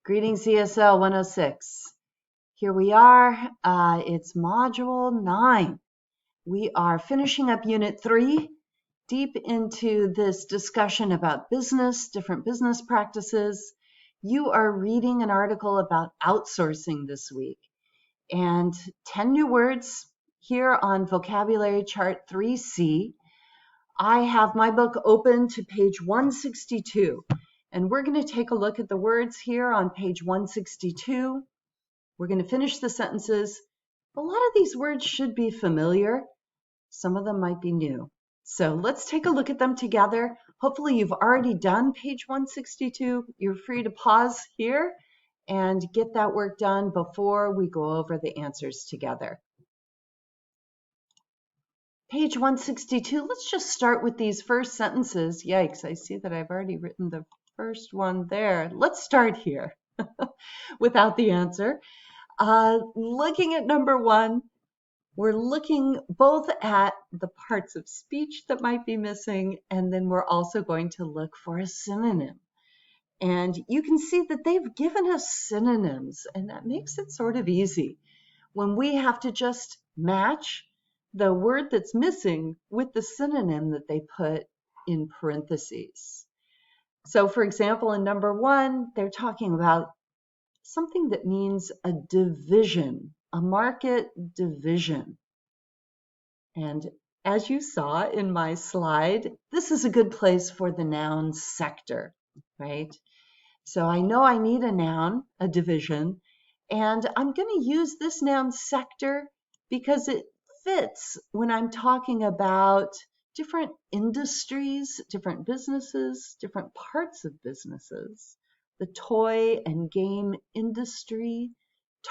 Greetings, ESL 106. Here we are. It's module 9. We are finishing up unit 3, deep into this discussion about business, different business practices. You are reading an article about outsourcing this week, and 10 new words here on Vocabulary Chart 3C. I have my book open to page 162. And we're going to take a look at the words here on page 162. We're going to finish the sentences. A lot of these words should be familiar. Some of them might be new. So let's take a look at them together. Hopefully you've already done page 162. You're free to pause here and get that work done before we go over the answers together. Page 162, let's just start with these first sentences. Yikes, I see that I've already written the first one there. Let's start here without the answer. Looking at number 1, we're looking both at the parts of speech that might be missing, and then we're also going to look for a synonym. And you can see that they've given us synonyms, and that makes it sort of easy when we have to just match the word that's missing with the synonym that they put in parentheses. So for example, in number 1, they're talking about something that means a division, a market division. And as you saw in my slide, this is a good place for the noun sector, right? So I know I need a noun, a division, and I'm going to use this noun sector because it fits when I'm talking about different industries, different businesses, different parts of businesses. The toy and game industry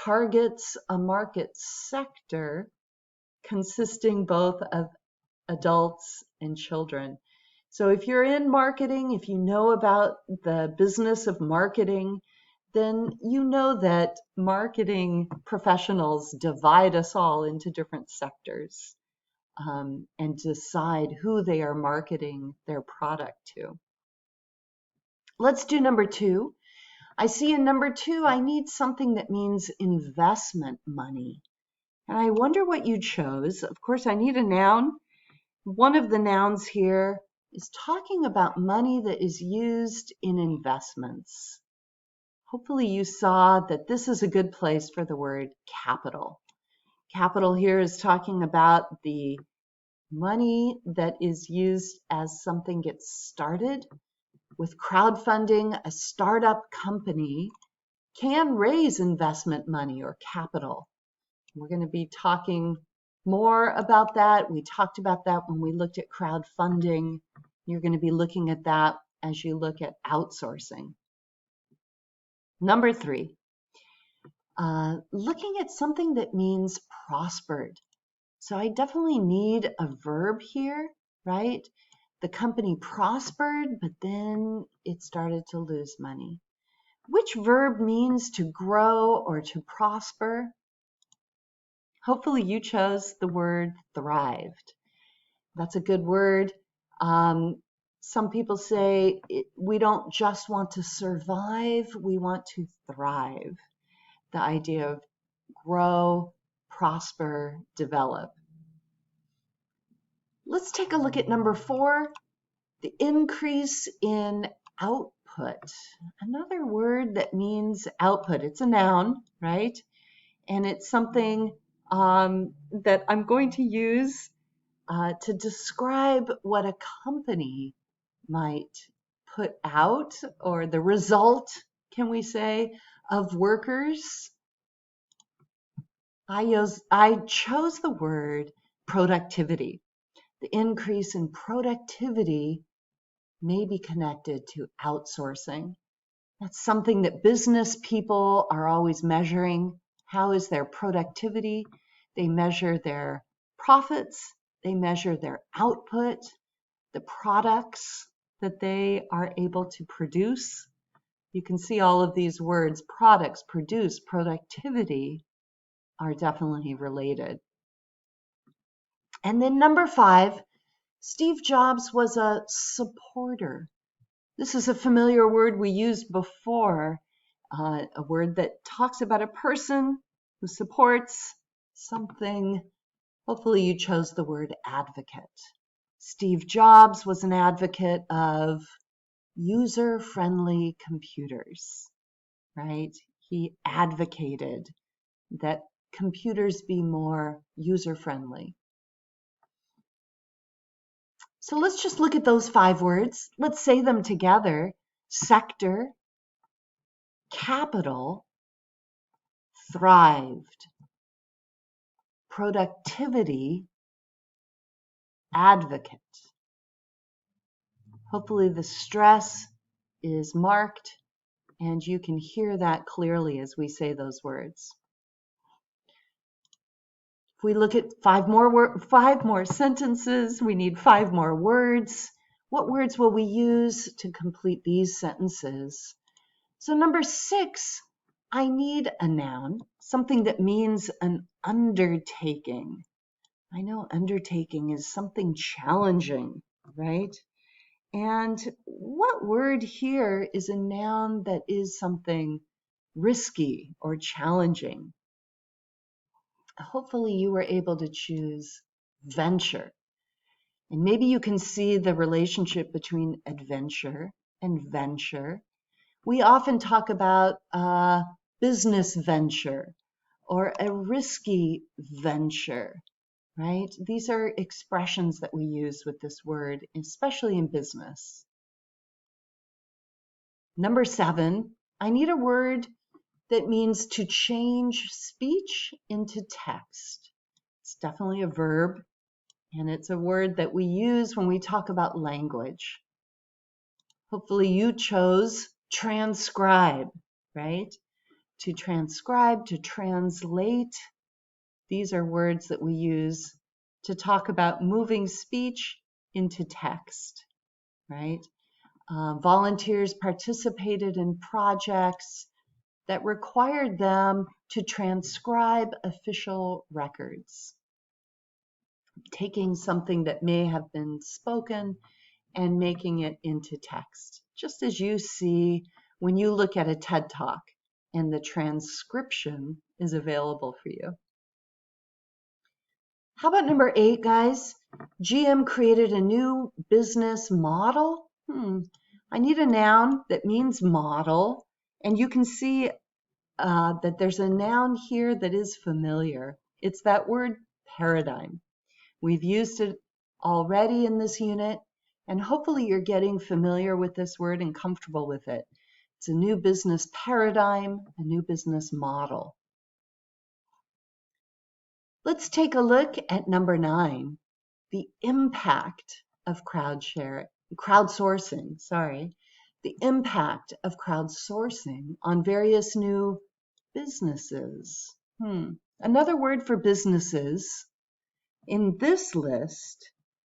targets a market sector consisting both of adults and children. So if you're in marketing, if you know about the business of marketing, then you know that marketing professionals divide us all into different sectors and decide who they are marketing their product to. Let's do number 2. I see in number 2, I need something that means investment money. And I wonder what you chose. Of course, I need a noun. One of the nouns here is talking about money that is used in investments. Hopefully you saw that this is a good place for the word capital. Capital here is talking about the money that is used as something gets started. With crowdfunding, a startup company can raise investment money or capital. We're going to be talking more about that. We talked about that when we looked at crowdfunding. You're going to be looking at that as you look at outsourcing. Number 3, looking at something that means prospered. So I definitely need a verb here, right? The company prospered, but then it started to lose money. Which verb means to grow or to prosper? Hopefully you chose the word thrived. That's a good word. Some people say we don't just want to survive, we want to thrive. The idea of grow, prosper, develop. Let's take a look at number 4, the increase in output. Another word that means output. It's a noun, right? And it's something that I'm going to use to describe what a company might put out, or the result, can we say, of workers. I chose the word productivity. The increase in productivity may be connected to outsourcing. That's something that business people are always measuring. How is their productivity? They measure their profits. They measure their output, the products that they are able to produce. You can see all of these words, products, produce, productivity, are definitely related. And then number 5, Steve Jobs was a supporter. This is a familiar word we used before, a word that talks about a person who supports something. Hopefully you chose the word advocate. Steve Jobs was an advocate of user-friendly computers, right? He advocated that computers be more user-friendly. So let's just look at those 5 words. Let's say them together. Sector, capital, thrived, productivity, advocate. Hopefully the stress is marked and you can hear that clearly as we say those words. If we look at 5 more sentences, we need 5 more words. What words will we use to complete these sentences? So number 6, I need a noun, something that means an undertaking. I know undertaking is something challenging, right? And what word here is a noun that is something risky or challenging? Hopefully you were able to choose venture. And maybe you can see the relationship between adventure and venture. We often talk about a business venture or a risky venture, right? These are expressions that we use with this word, especially in business. Number 7, I need a word that means to change speech into text. It's definitely a verb, and it's a word that we use when we talk about language. Hopefully you chose transcribe, right? To transcribe, to translate. These are words that we use to talk about moving speech into text, right? Volunteers participated in projects that required them to transcribe official records, taking something that may have been spoken and making it into text, just as you see when you look at a TED Talk and the transcription is available for you. How about number 8, guys? GM created a new business model. I need a noun that means model, and you can see that there's a noun here that is familiar. It's that word paradigm. We've used it already in this unit, and hopefully you're getting familiar with this word and comfortable with it. It's a new business paradigm, a new business model. Let's take a look at number 9, the impact of crowdsourcing, the impact of crowdsourcing on various new businesses. Another word for businesses in this list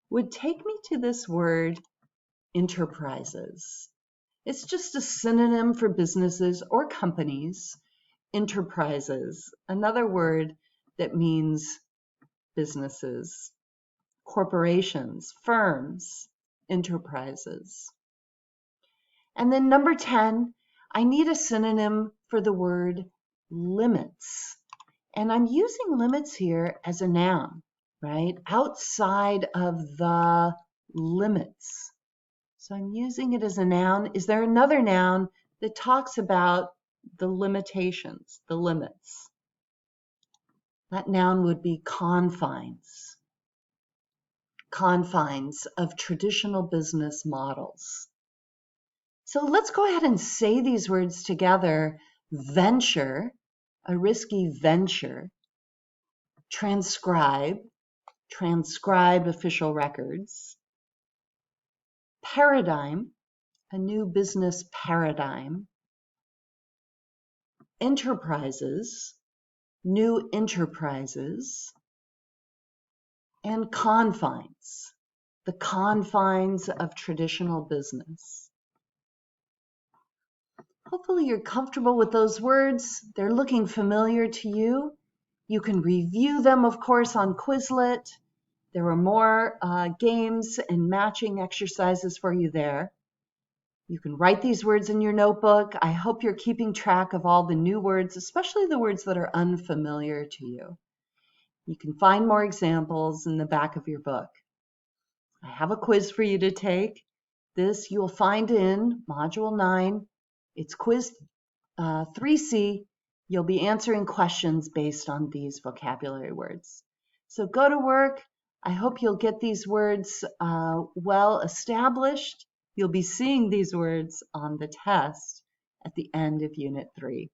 would take me to this word enterprises. It's just a synonym for businesses or companies. Enterprises, another word that means businesses, corporations, firms, enterprises. And then number 10, I need a synonym for the word limits. And I'm using limits here as a noun, right? Outside of the limits. So I'm using it as a noun. Is there another noun that talks about the limitations, the limits? That noun would be confines. Confines of traditional business models. So let's go ahead and say these words together. Venture, a risky venture. Transcribe, transcribe official records. Paradigm, a new business paradigm. Enterprises, new enterprises. And confines, the confines of traditional business. Hopefully you're comfortable with those words. They're looking familiar to you. You can review them, of course, on Quizlet. There are more games and matching exercises for you there. You can write these words in your notebook. I hope you're keeping track of all the new words, especially the words that are unfamiliar to you. You can find more examples in the back of your book. I have a quiz for you to take. This you'll find in Module 9. It's quiz 3C. You'll be answering questions based on these vocabulary words. So go to work. I hope you'll get these words well established. You'll be seeing these words on the test at the end of Unit 3.